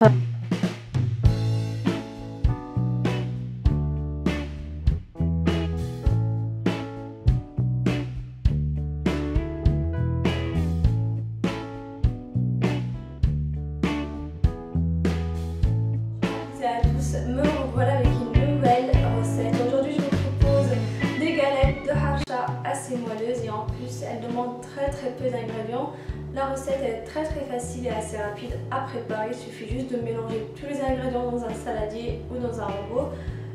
À tous, me revoilà avec une nouvelle recette. Aujourd'hui je vous propose des galettes de harcha assez moelleuses et en plus elles demandent très peu d'ingrédients. La recette est très facile et assez rapide à préparer, il suffit juste de mélanger tous les ingrédients dans un saladier ou dans un robot.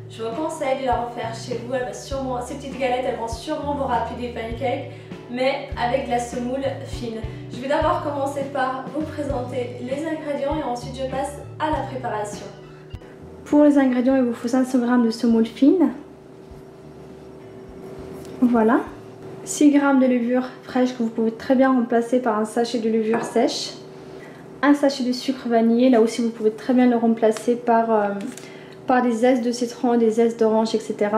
Je vous conseille de la refaire chez vous, elle va sûrement, ces petites galettes elles vont sûrement vous rappeler des pancakes mais avec de la semoule fine. Je vais d'abord commencer par vous présenter les ingrédients et ensuite je passe à la préparation. Pour les ingrédients, il vous faut 500 g de semoule fine. Voilà. 6 g de levure fraîche que vous pouvez très bien remplacer par un sachet de levure sèche. Un sachet de sucre vanillé, là aussi vous pouvez très bien le remplacer par des zestes de citron, des zestes d'orange, etc.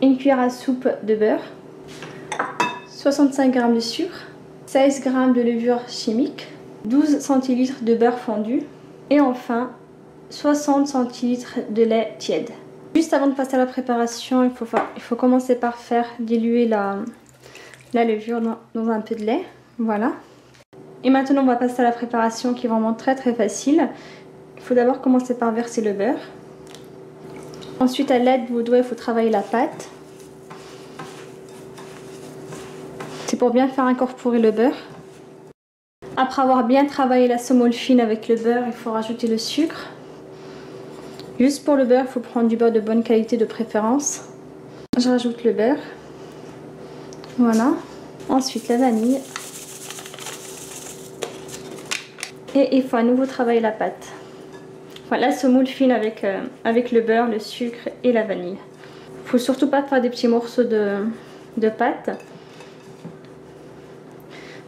Une cuillère à soupe de beurre. 65 g de sucre. 16 g de levure chimique. 12 centilitres de beurre fondu. Et enfin 60 centilitres de lait tiède. Juste avant de passer à la préparation, il faut commencer par faire diluer la levure dans un peu de lait. Voilà. Et maintenant on va passer à la préparation qui est vraiment très facile. Il faut d'abord commencer par verser le beurre. Ensuite à l'aide de vos doigts, il faut travailler la pâte. C'est pour bien faire incorporer le beurre. Après avoir bien travaillé la semoule fine avec le beurre, il faut rajouter le sucre. Juste pour le beurre, il faut prendre du beurre de bonne qualité de préférence. Je rajoute le beurre. Voilà. Ensuite la vanille. Et il faut à nouveau travailler la pâte. Enfin, la semoule fine avec le beurre, le sucre et la vanille. Il ne faut surtout pas faire des petits morceaux de pâte.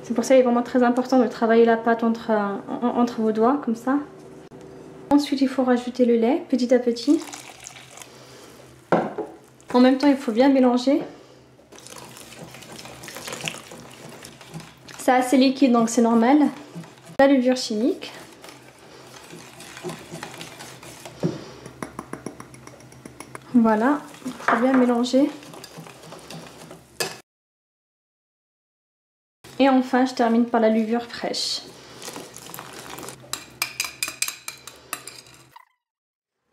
C'est pour ça qu'il est vraiment très important de travailler la pâte entre vos doigts, comme ça. Ensuite, il faut rajouter le lait petit à petit. En même temps, il faut bien mélanger. C'est assez liquide, donc c'est normal. La levure chimique. Voilà, il faut bien mélanger. Et enfin, je termine par la levure fraîche.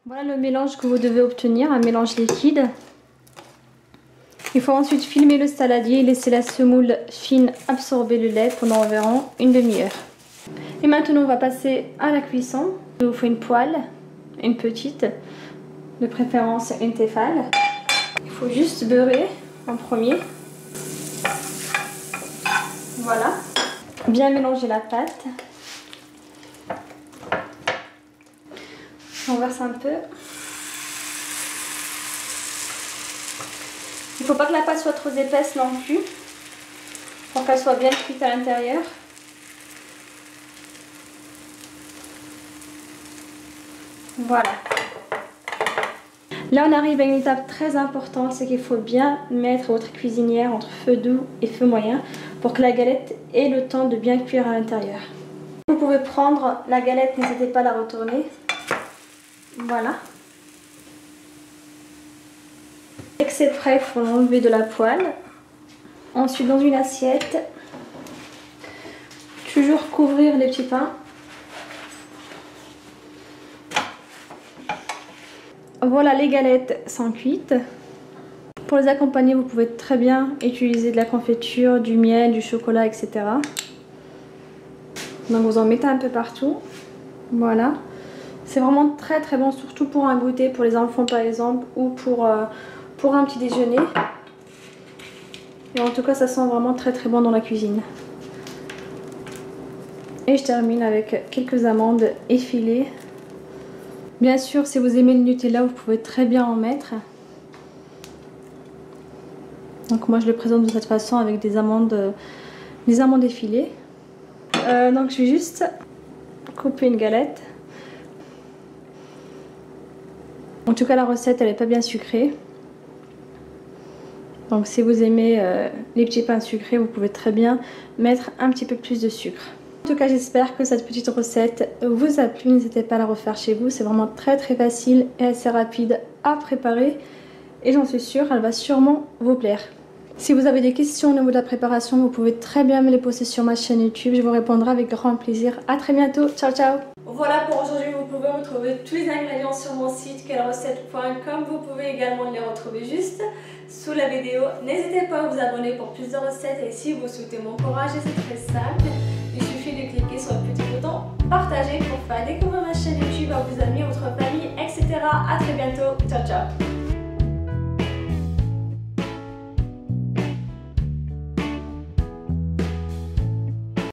Voilà le mélange que vous devez obtenir, un mélange liquide. Il faut ensuite filmer le saladier et laisser la semoule fine absorber le lait pendant environ une demi-heure. Et maintenant on va passer à la cuisson. Il vous faut une poêle, une petite, de préférence une téfale. Il faut juste beurrer en premier. Voilà. Bien mélanger la pâte. On verse un peu. Il ne faut pas que la pâte soit trop épaisse non plus, pour qu'elle soit bien cuite à l'intérieur. Voilà. Là on arrive à une étape très importante, c'est qu'il faut bien mettre votre cuisinière entre feu doux et feu moyen pour que la galette ait le temps de bien cuire à l'intérieur. Vous pouvez prendre la galette, n'hésitez pas à la retourner. Voilà. Dès que c'est prêt, il faut l'enlever de la poêle. Ensuite, dans une assiette, toujours couvrir les petits pains. Voilà les galettes sont cuites. Pour les accompagner, vous pouvez très bien utiliser de la confiture, du miel, du chocolat, etc. Donc vous en mettez un peu partout. Voilà. C'est vraiment très bon, surtout pour un goûter, pour les enfants par exemple, ou pour un petit déjeuner. Et en tout cas, ça sent vraiment très bon dans la cuisine. Et je termine avec quelques amandes effilées. Bien sûr, si vous aimez le Nutella, vous pouvez très bien en mettre. Donc moi, je le présente de cette façon avec des amandes effilées. Donc je vais juste couper une galette. En tout cas, la recette, elle n'est pas bien sucrée. Donc si vous aimez les petits pains sucrés, vous pouvez très bien mettre un petit peu plus de sucre. En tout cas, j'espère que cette petite recette vous a plu. N'hésitez pas à la refaire chez vous. C'est vraiment très facile et assez rapide à préparer. Et j'en suis sûre, elle va sûrement vous plaire. Si vous avez des questions au niveau de la préparation, vous pouvez très bien me les poser sur ma chaîne YouTube. Je vous répondrai avec grand plaisir. À très bientôt. Ciao, ciao. Voilà pour aujourd'hui. Vous pouvez retrouver tous les ingrédients sur mon site quellerecette.com. Vous pouvez également les retrouver juste sous la vidéo. N'hésitez pas à vous abonner pour plus de recettes. Et si vous souhaitez m'encourager, c'est très simple. Il suffit de cliquer sur le petit bouton partager pour faire découvrir ma chaîne YouTube à vos amis, votre famille, etc. À très bientôt. Ciao, ciao.